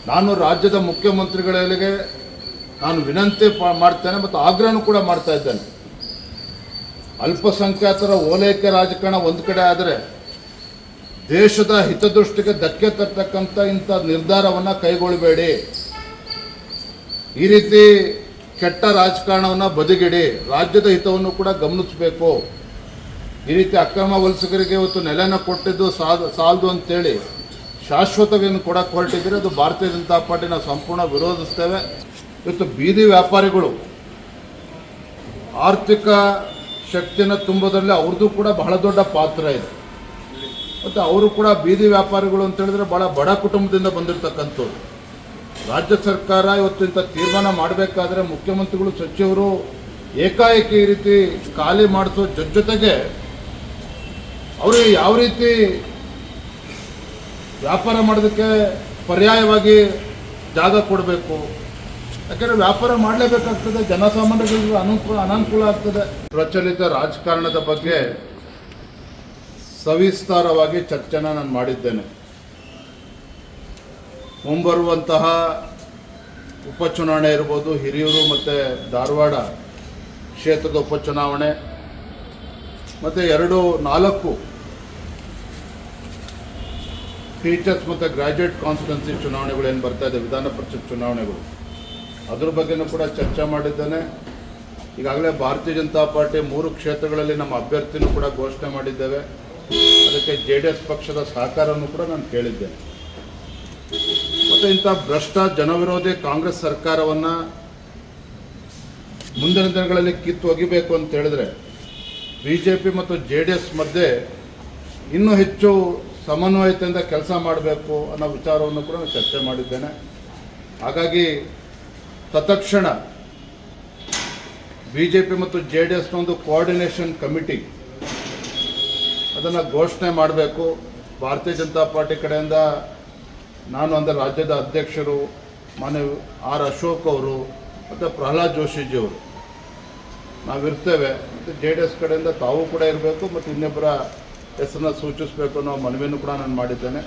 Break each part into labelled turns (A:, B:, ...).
A: ನಾನು ರಾಜ್ಯದ ಮುಖ್ಯಮಂತ್ರಿಗಳಿಗೆ ನಾನು ವಿನಂತಿ ಮಾಡ್ತೇನೆ ಮತ್ತು ಆಗ್ರಹನೂ ಕೂಡ ಮಾಡ್ತಾ ಇದ್ದೇನೆ. ಅಲ್ಪಸಂಖ್ಯಾತರ ಓಲೈಕೆ ರಾಜಕಾರಣ ಒಂದು ಕಡೆ ಆದರೆ ದೇಶದ ಹಿತದೃಷ್ಟಿಗೆ ಧಕ್ಕೆ ತರ್ತಕ್ಕಂಥ ಇಂಥ ನಿರ್ಧಾರವನ್ನು ಕೈಗೊಳ್ಳಬೇಡಿ. ಈ ರೀತಿ ಕೆಟ್ಟ ರಾಜಕಾರಣವನ್ನು ಬದಿಗಿಡಿ. ರಾಜ್ಯದ ಹಿತವನ್ನು ಕೂಡ ಗಮನಿಸಬೇಕು. ಈ ರೀತಿ ಅಕ್ರಮ ವಲಸಿಗರಿಗೆ ಇವತ್ತು ನೆಲೆನ ಕೊಟ್ಟಿದ್ದು ಸಾಲದು ಅಂತೇಳಿ ಶಾಶ್ವತವನ್ನು ಕೊಡಕ್ಕೆ ಹೊರಟಿದ್ರೆ ಅದು ಭಾರತೀಯ ಜನತಾ ಪಾರ್ಟಿ ನಾವು ಸಂಪೂರ್ಣ ವಿರೋಧಿಸ್ತೇವೆ. ಇವತ್ತು ಬೀದಿ ವ್ಯಾಪಾರಿಗಳು ಆರ್ಥಿಕ ಶಕ್ತಿನ ತುಂಬೋದ್ರಲ್ಲಿ ಅವ್ರದ್ದು ಕೂಡ ಬಹಳ ದೊಡ್ಡ ಪಾತ್ರ ಇದೆ. ಮತ್ತು ಅವರು ಕೂಡ ಬೀದಿ ವ್ಯಾಪಾರಿಗಳು ಅಂತ ಹೇಳಿದ್ರೆ ಭಾಳ ಬಡ ಕುಟುಂಬದಿಂದ ಬಂದಿರತಕ್ಕಂಥವ್ರು. ರಾಜ್ಯ ಸರ್ಕಾರ ಇವತ್ತು ಇಂಥ ತೀರ್ಮಾನ ಮಾಡಬೇಕಾದ್ರೆ ಮುಖ್ಯಮಂತ್ರಿಗಳು ಸಚಿವರು ಏಕಾಏಕಿ ಈ ರೀತಿ ಖಾಲಿ ಮಾಡಿಸೋ ಜೊತೆಗೆ ಅವರಿಗೆ ಯಾವ ರೀತಿ ವ್ಯಾಪಾರ ಮಾಡೋದಕ್ಕೆ ಪರ್ಯಾಯವಾಗಿ ಜಾಗ ಕೊಡಬೇಕು. ಯಾಕೆಂದರೆ ವ್ಯಾಪಾರ ಮಾಡಲೇಬೇಕಾಗ್ತದೆ, ಜನಸಾಮಾನ್ಯರಿಗೆ ಅನಾನುಕೂಲ ಆಗ್ತದೆ. ಪ್ರಚಲಿತ ರಾಜಕಾರಣದ ಬಗ್ಗೆ ಸವಿಸ್ತಾರವಾಗಿ ಚರ್ಚೆನ ನಾನು ಮಾಡಿದ್ದೇನೆ. ಮುಂಬರುವಂತಹ ಉಪಚುನಾವಣೆ ಇರ್ಬೋದು, ಹಿರಿಯೂರು ಮತ್ತು ಧಾರವಾಡ ಕ್ಷೇತ್ರದ ಉಪಚುನಾವಣೆ ಮತ್ತು 4 ಟೀಚರ್ಸ್ ಮತ್ತು ಗ್ರ್ಯಾಜುಯೇಟ್ ಕಾನ್ಸ್ಟಿಟ್ಯೂನ್ಸಿ ಚುನಾವಣೆಗಳು ಏನು ಬರ್ತಾ ಇದೆ, ವಿಧಾನ ಪರಿಷತ್ ಚುನಾವಣೆಗಳು, ಅದ್ರ ಬಗ್ಗೆನೂ ಕೂಡ ಚರ್ಚೆ ಮಾಡಿದ್ದೇನೆ. ಈಗಾಗಲೇ ಭಾರತೀಯ ಜನತಾ ಪಾರ್ಟಿ 3 ಕ್ಷೇತ್ರಗಳಲ್ಲಿ ನಮ್ಮ ಅಭ್ಯರ್ಥಿನೂ ಕೂಡ ಘೋಷಣೆ ಮಾಡಿದ್ದೇವೆ. ಅದಕ್ಕೆ JDS ಪಕ್ಷದ ಸಹಕಾರವನ್ನು ಕೂಡ ನಾನು ಕೇಳಿದ್ದೇನೆ. ಮತ್ತು ಇಂಥ ಭ್ರಷ್ಟ ಜನವಿರೋಧಿ ಕಾಂಗ್ರೆಸ್ ಸರ್ಕಾರವನ್ನು ಮುಂದಿನ ದಿನಗಳಲ್ಲಿ ಕಿತ್ತು ಒಗಿಬೇಕು ಅಂತ ಹೇಳಿದ್ರೆ BJP ಮತ್ತು JDS ಮಧ್ಯೆ ಇನ್ನೂ ಹೆಚ್ಚು ಸಮನ್ವಯತೆಯಿಂದ ಕೆಲಸ ಮಾಡಬೇಕು ಅನ್ನೋ ವಿಚಾರವನ್ನು ಕೂಡ ನಾನು ಚರ್ಚೆ ಮಾಡಿದ್ದೇನೆ. ಹಾಗಾಗಿ ತತ್ಕ್ಷಣ BJP ಮತ್ತು JDSನ ಒಂದು ಕೋಆರ್ಡಿನೇಷನ್ ಕಮಿಟಿ ಅದನ್ನು ಘೋಷಣೆ ಮಾಡಬೇಕು. ಭಾರತೀಯ ಜನತಾ ಪಾರ್ಟಿ ಕಡೆಯಿಂದ ನಾನು ಅಂದರೆ ರಾಜ್ಯದ ಅಧ್ಯಕ್ಷರು ಮಾನ್ಯ R. ಅಶೋಕ್ ಅವರು ಮತ್ತು ಪ್ರಹ್ಲಾದ್ ಜೋಶಿಜಿಯವರು ನಾವಿರ್ತೇವೆ. ಮತ್ತು JDS ಕಡೆಯಿಂದ ತಾವು ಕೂಡ ಇರಬೇಕು ಮತ್ತು ಇನ್ನೊಬ್ಬರ ಹೆಸರನ್ನ ಸೂಚಿಸಬೇಕು ಅನ್ನೋ ಮನವಿಯನ್ನು ಕೂಡ ನಾನು ಮಾಡಿದ್ದೇನೆ.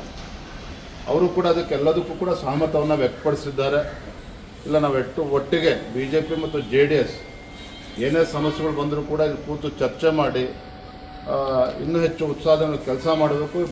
A: ಅವರು ಕೂಡ ಅದಕ್ಕೆಲ್ಲದಕ್ಕೂ ಕೂಡ ಸಹಮತವನ್ನು ವ್ಯಕ್ತಪಡಿಸಿದ್ದಾರೆ. ಇಲ್ಲ ನಾವು ಒಟ್ಟಿಗೆ BJP ಮತ್ತು JDS ಏನೇ ಸಮಸ್ಯೆಗಳು ಬಂದರೂ ಕೂಡ ಇಲ್ಲಿ ಕೂತು ಚರ್ಚೆ ಮಾಡಿ ಇನ್ನೂ ಹೆಚ್ಚು ಉತ್ಸಾಹದಿಂದ ಕೆಲಸ ಮಾಡಬೇಕು.